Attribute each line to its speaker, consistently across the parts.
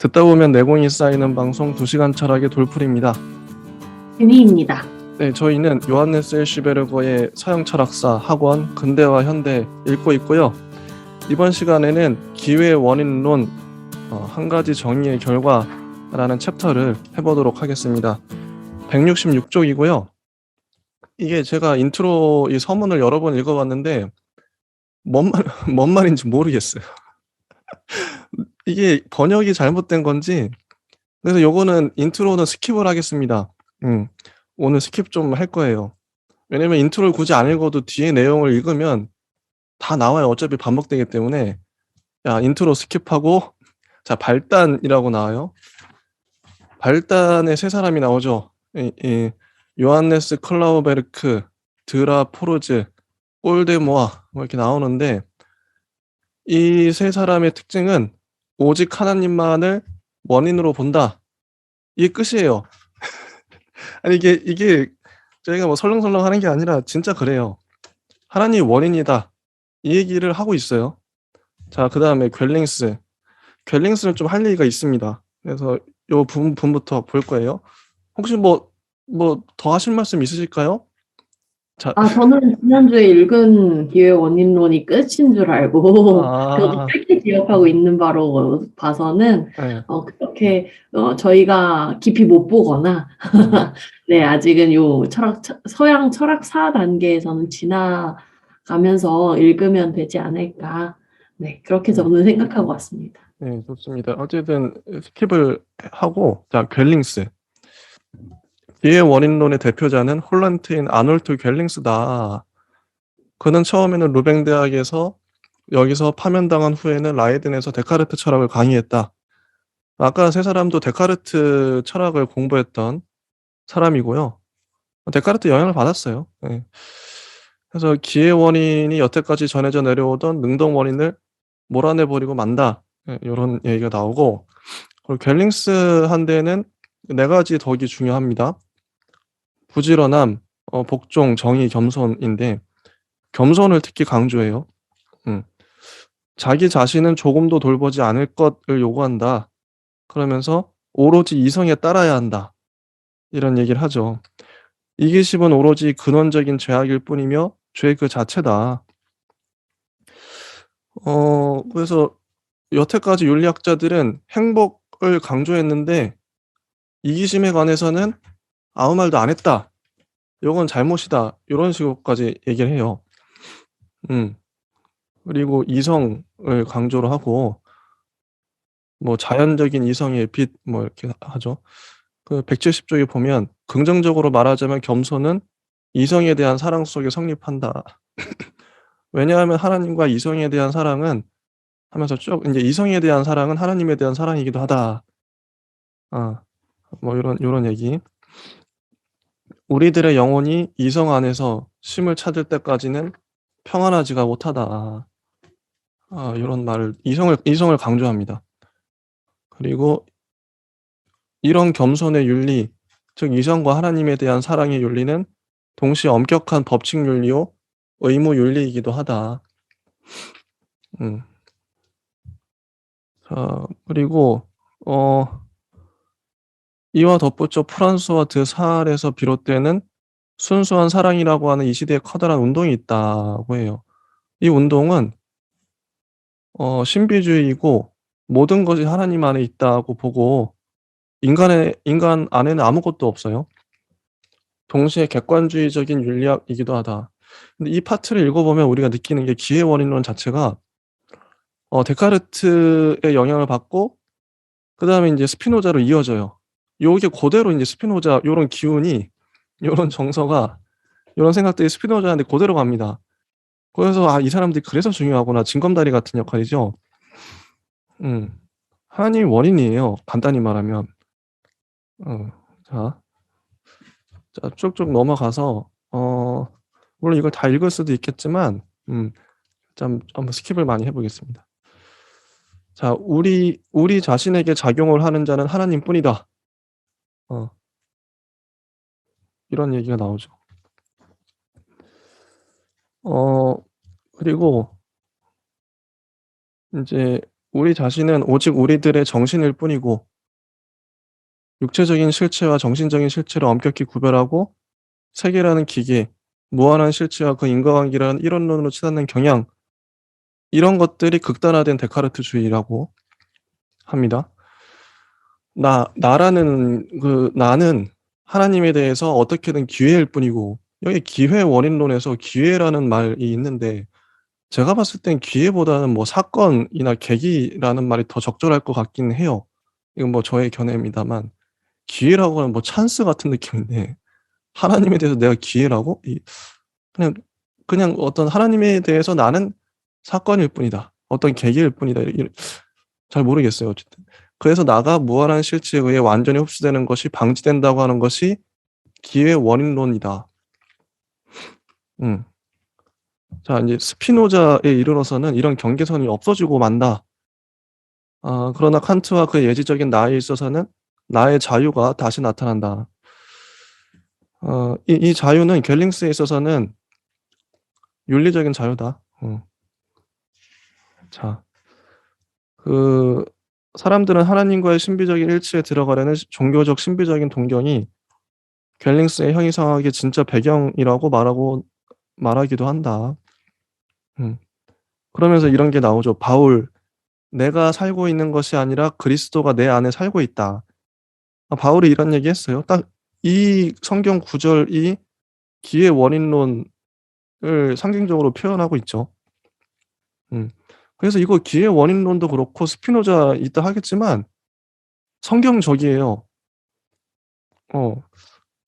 Speaker 1: 듣다 보면 내공이 쌓이는 방송 2시간 철학의 돌풀입니다.
Speaker 2: 윤희입니다.
Speaker 1: 네, 저희는 요한네스 엘슈베르거의 서양 철학사 학원 근대와 현대 읽고 있고요. 이번 시간에는 기회의 원인론 한 가지 정의의 결과라는 챕터를 해보도록 하겠습니다. 166쪽이고요. 이게 제가 인트로 이 서문을 여러 번 읽어봤는데 뭔 말인지 모르겠어요. 이게 번역이 잘못된 건지. 그래서 요거는 인트로는 스킵을 하겠습니다. 오늘 스킵 좀 할 거예요. 왜냐면 인트로를 굳이 안 읽어도 뒤에 내용을 읽으면 다 나와요. 어차피 반복되기 때문에. 인트로 스킵하고, 자, 발단이라고 나와요. 발단에 세 사람이 나오죠. 요한네스 클라우베르크, 드라 포르즈, 올데모아 뭐 이렇게 나오는데, 이 세 사람의 특징은 오직 하나님만을 원인으로 본다. 이게 끝이에요. 아니 이게 저희가 뭐 설렁설렁 하는 게 아니라 진짜 그래요. 하나님이 원인이다. 이 얘기를 하고 있어요. 자, 그다음에 괭링스는 좀 할 얘기가 있습니다. 그래서 요 부분부터 볼 거예요. 혹시 뭐 더 하실 말씀 있으실까요? 자,
Speaker 2: 저는 지난주에 읽은 기회 원인론이 끝인 줄 알고 저도
Speaker 1: 아,
Speaker 2: 짧게 기억하고 있는 바로 봐서는
Speaker 1: 네,
Speaker 2: 그렇게 저희가 깊이 못 보거나 네, 아직은 요 서양 철학사 단계에서는 지나가면서 읽으면 되지 않을까. 네, 그렇게
Speaker 1: 네,
Speaker 2: 저는 생각하고 왔습니다.
Speaker 1: 네, 좋습니다. 어쨌든 스킵을 하고, 자, 괭링스. 기회 원인론의 대표자는 홀란트인 아놀트 괭링스다. 그는 처음에는 루뱅 대학에서 여기서 파면당한 후에는 라이덴에서 데카르트 철학을 강의했다. 아까 세 사람도 데카르트 철학을 공부했던 사람이고요. 데카르트 영향을 받았어요. 네. 그래서 기의 원인이 여태까지 전해져 내려오던 능동 원인을 몰아내버리고 만다. 네, 이런 얘기가 나오고, 그리고 갤링스 한대는 네 가지 덕이 중요합니다. 부지런함, 복종, 정의, 겸손인데 겸손을 특히 강조해요. 음. 자기 자신은 조금도 돌보지 않을 것을 요구한다. 그러면서 오로지 이성에 따라야 한다. 이런 얘기를 하죠. 이기심은 오로지 근원적인 죄악일 뿐이며 죄 그 자체다. 그래서 여태까지 윤리학자들은 행복을 강조했는데 이기심에 관해서는 아무 말도 안 했다. 이건 잘못이다. 이런 식으로까지 얘기를 해요. 그리고 이성을 강조를 하고 뭐 자연적인 이성의 빛 뭐 이렇게 하죠. 그 170쪽에 보면 긍정적으로 말하자면 겸손은 이성에 대한 사랑 속에 성립한다. 왜냐하면 하나님과 이성에 대한 사랑은 하면서 쭉 이제 이성에 대한 사랑은 하나님에 대한 사랑이기도 하다. 뭐 요런 얘기. 우리들의 영혼이 이성 안에서 쉼을 찾을 때까지는 평안하지가 못하다. 요런 말을 이성을 강조합니다. 그리고 이런 겸손의 윤리, 즉 이성과 하나님에 대한 사랑의 윤리는 동시에 엄격한 법칙 윤리요 의무 윤리이기도 하다. 음. 자, 그리고 이와 덧붙여 프란스와 드사알에서 비롯되는 순수한 사랑이라고 하는 이 시대의 커다란 운동이 있다고 해요. 이 운동은 신비주의이고 모든 것이 하나님 안에 있다고 보고 인간 안에는 아무것도 없어요. 동시에 객관주의적인 윤리학이기도 하다. 근데 이 파트를 읽어보면 우리가 느끼는 게 기회 원인론 자체가 데카르트의 영향을 받고 그다음에 이제 스피노자로 이어져요. 요게 고대로 이제 스피노자 요런 기운이 요런 정서가 요런 생각들이 스피노자한테 고대로 갑니다. 그래서 이 사람들이 그래서 중요하구나. 징검다리 같은 역할이죠. 음. 하나님이 원인이에요. 간단히 말하면. 어. 자, 쭉쭉 넘어가서 물론 이걸 다 읽을 수도 있겠지만 좀 한번 스킵을 많이 해 보겠습니다. 자, 우리 자신에게 작용을 하는 자는 하나님뿐이다. 어. 이런 얘기가 나오죠. 그리고 인제 우리 자신은 오직 우리들의 정신일 뿐이고 육체적인 실체와 정신적인 실체를 엄격히 구별하고 세계라는 기계, 무한한 실체와 그 인과관계라는 이론론으로 치닫는 경향, 이런 것들이 극단화된 데카르트주의라고 합니다. 나는 하나님에 대해서 어떻게든 기회일 뿐이고, 여기 기회 원인론에서 기회라는 말이 있는데, 제가 봤을 땐 기회보다는 뭐 사건이나 계기라는 말이 더 적절할 것 같긴 해요. 이건 뭐 저의 견해입니다만, 기회라고 하면 뭐 찬스 같은 느낌인데, 하나님에 대해서 내가 기회라고? 그냥, 그냥 어떤 하나님에 대해서 나는 사건일 뿐이다. 어떤 계기일 뿐이다. 잘 모르겠어요. 어쨌든. 그래서 나가 무한한 실체에 의해 완전히 흡수되는 것이 방지된다고 하는 것이 기회 원인론이다. 음. 자, 이제 스피노자에 이르러서는 이런 경계선이 없어지고 만다. 그러나 칸트와 그의 예지적인 나에 있어서는 나의 자유가 다시 나타난다. 이 자유는 갤링스에 있어서는 윤리적인 자유다. 자, 사람들은 하나님과의 신비적인 일치에 들어가려는 종교적 신비적인 동경이 갤링스의 형이상학의 진짜 배경이라고 말하기도 한다. 그러면서 이런 게 나오죠. 바울, 내가 살고 있는 것이 아니라 그리스도가 내 안에 살고 있다. 바울이 이런 얘기 했어요. 딱 이 성경 구절이 기회 원인론을 상징적으로 표현하고 있죠. 그래서 이거 기회 원인론도 그렇고 스피노자 있다 하겠지만 성경적이에요.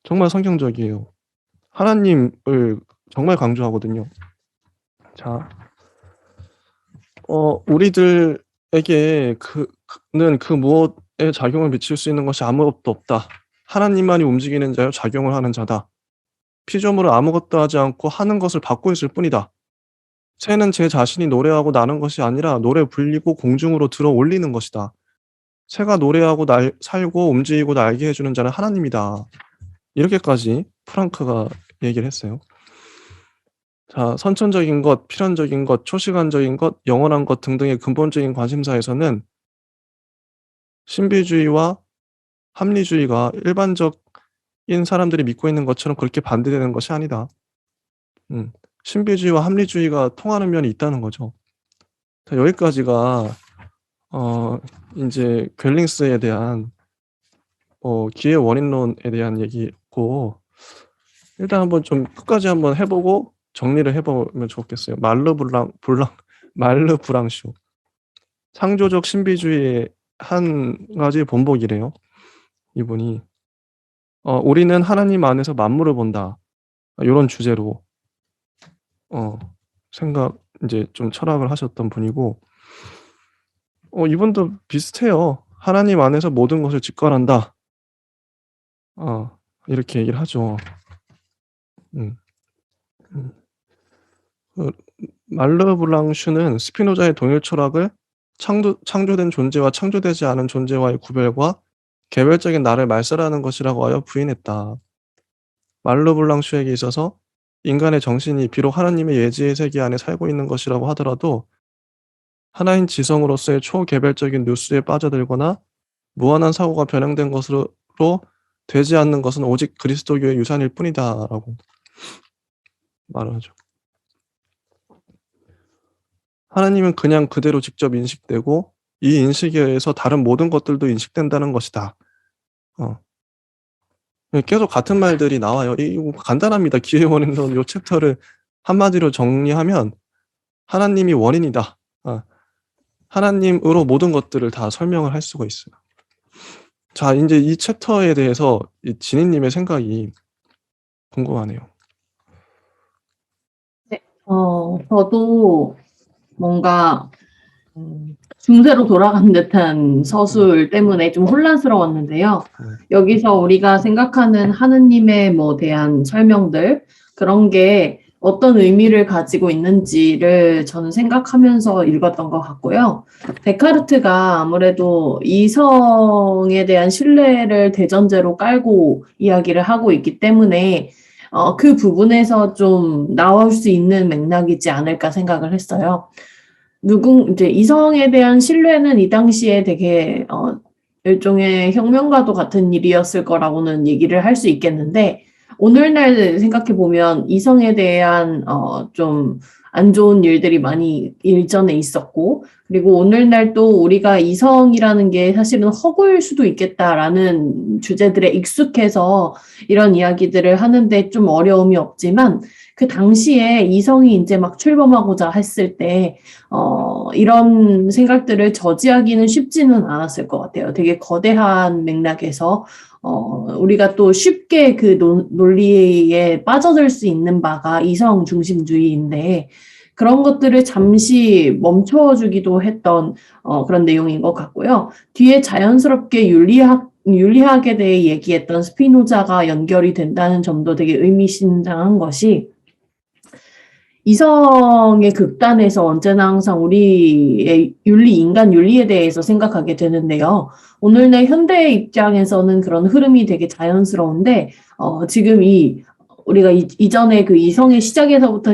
Speaker 1: 정말 성경적이에요. 하나님을 정말 강조하거든요. 자, 우리들에게 그는 그 무엇에 작용을 미칠 수 있는 것이 아무것도 없다. 하나님만이 움직이는 자요 작용을 하는 자다. 피조물은 아무것도 하지 않고 하는 것을 받고 있을 뿐이다. 새는 제 자신이 노래하고 나는 것이 아니라 노래 불리고 공중으로 들어 올리는 것이다. 새가 노래하고 살고 움직이고 날게 해주는 자는 하나님이다. 이렇게까지 프랑크가 얘기를 했어요. 자, 선천적인 것, 필연적인 것, 초시간적인 것, 영원한 것 등등의 근본적인 관심사에서는 신비주의와 합리주의가 일반적인 사람들이 믿고 있는 것처럼 그렇게 반대되는 것이 아니다. 신비주의와 합리주의가 통하는 면이 있다는 거죠. 자, 여기까지가 이제 갤링스에 대한 기회 원인론에 대한 얘기고, 일단 한번 좀 끝까지 한번 해보고 정리를 해보면 좋겠어요. 말르 브랑슈. 창조적 신비주의의 한 가지 본보기래요. 이분이 우리는 하나님 안에서 만물을 본다. 이런 주제로 이제 좀 철학을 하셨던 분이고, 이분도 비슷해요. 하나님 안에서 모든 것을 직관한다. 이렇게 얘기를 하죠. 음. 말르 블랑슈는 스피노자의 동일 철학을 창조된 존재와 창조되지 않은 존재와의 구별과 개별적인 나를 말살하는 것이라고 하여 부인했다. 말르 블랑슈에게 있어서 인간의 정신이 비록 하나님의 예지의 세계 안에 살고 있는 것이라고 하더라도 하나인 지성으로서의 초개별적인 누수에 빠져들거나 무한한 사고가 변형된 것으로 되지 않는 것은 오직 그리스도교의 유산일 뿐이다라고 말을 하죠. 하나님은 그냥 그대로 직접 인식되고 이 인식에 의해서 다른 모든 것들도 인식된다는 것이다. 계속 같은 말들이 나와요. 이거 간단합니다. 기회 원인론 이 챕터를 한마디로 정리하면 하나님이 원인이다. 하나님으로 모든 것들을 다 설명을 할 수가 있어요. 자, 이제 이 챕터에 대해서 진희님의 생각이 궁금하네요.
Speaker 2: 네, 저도 뭔가 중세로 돌아간 듯한 서술 때문에 좀 혼란스러웠는데요. 여기서 우리가 생각하는 하느님에 대한 설명들, 그런 게 어떤 의미를 가지고 있는지를 저는 생각하면서 읽었던 것 같고요. 데카르트가 아무래도 이성에 대한 신뢰를 대전제로 깔고 이야기를 하고 있기 때문에 그 부분에서 좀 나올 수 있는 맥락이지 않을까 생각을 했어요. 이제 이성에 대한 신뢰는 이 당시에 되게 일종의 혁명과도 같은 일이었을 거라고는 얘기를 할 수 있겠는데, 오늘날 생각해 보면 이성에 대한 좀 안 좋은 일들이 많이 일전에 있었고, 그리고 오늘날 또 우리가 이성이라는 게 사실은 허구일 수도 있겠다라는 주제들에 익숙해서 이런 이야기들을 하는데 좀 어려움이 없지만, 그 당시에 이성이 이제 막 출범하고자 했을 때 이런 생각들을 저지하기는 쉽지는 않았을 것 같아요. 되게 거대한 맥락에서 우리가 또 쉽게 그 논리에 빠져들 수 있는 바가 이성 중심주의인데, 그런 것들을 잠시 멈춰주기도 했던 그런 내용인 것 같고요. 뒤에 자연스럽게 윤리학에 대해 얘기했던 스피노자가 연결이 된다는 점도 되게 의미심장한 것이, 이성의 극단에서 언제나 항상 우리의 인간 윤리에 대해서 생각하게 되는데요. 오늘날 현대의 입장에서는 그런 흐름이 되게 자연스러운데, 지금 우리가 이전에 그 이성의 시작에서부터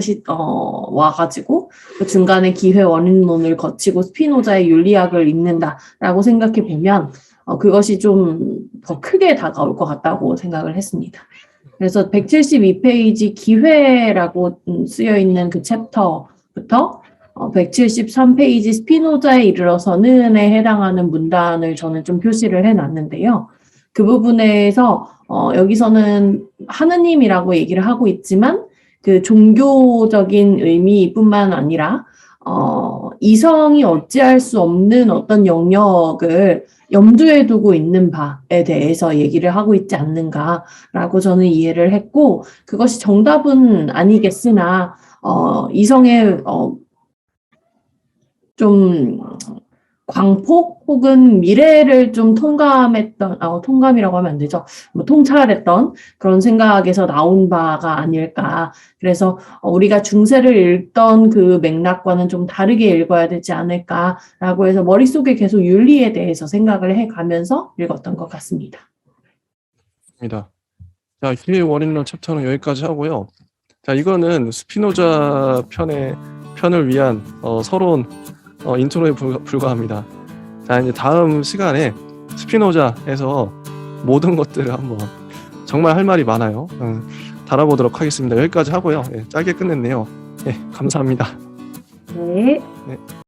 Speaker 2: 와가지고, 그 중간에 기회 원인론을 거치고 스피노자의 윤리학을 읽는다라고 생각해 보면, 그것이 좀 더 크게 다가올 것 같다고 생각을 했습니다. 그래서 172페이지 기회라고 쓰여 있는 그 챕터부터 173페이지 스피노자에 이르러서는에 해당하는 문단을 저는 좀 표시를 해놨는데요. 그 부분에서 여기서는 하느님이라고 얘기를 하고 있지만, 그 종교적인 의미뿐만 아니라 이성이 어찌할 수 없는 어떤 영역을 염두에 두고 있는 바에 대해서 얘기를 하고 있지 않는가라고 저는 이해를 했고, 그것이 정답은 아니겠으나 이성의 좀 광폭 혹은 미래를 좀 통감이라고 하면 안 되죠. 통찰했던 그런 생각에서 나온 바가 아닐까. 그래서 우리가 중세를 읽던 그 맥락과는 좀 다르게 읽어야 되지 않을까라고 해서 머릿속에 계속 윤리에 대해서 생각을 해가면서 읽었던 것 같습니다.
Speaker 1: 자, 기회 원인론 챕터는 여기까지 하고요. 자, 이거는 스피노자 편을 위한 서러운 인트로에 불과합니다. 자, 이제 다음 시간에 스피노자에서 모든 것들을 한번, 정말 할 말이 많아요. 다뤄보도록 하겠습니다. 여기까지 하고요. 짧게 끝냈네요. 감사합니다.
Speaker 2: 네.
Speaker 1: 네.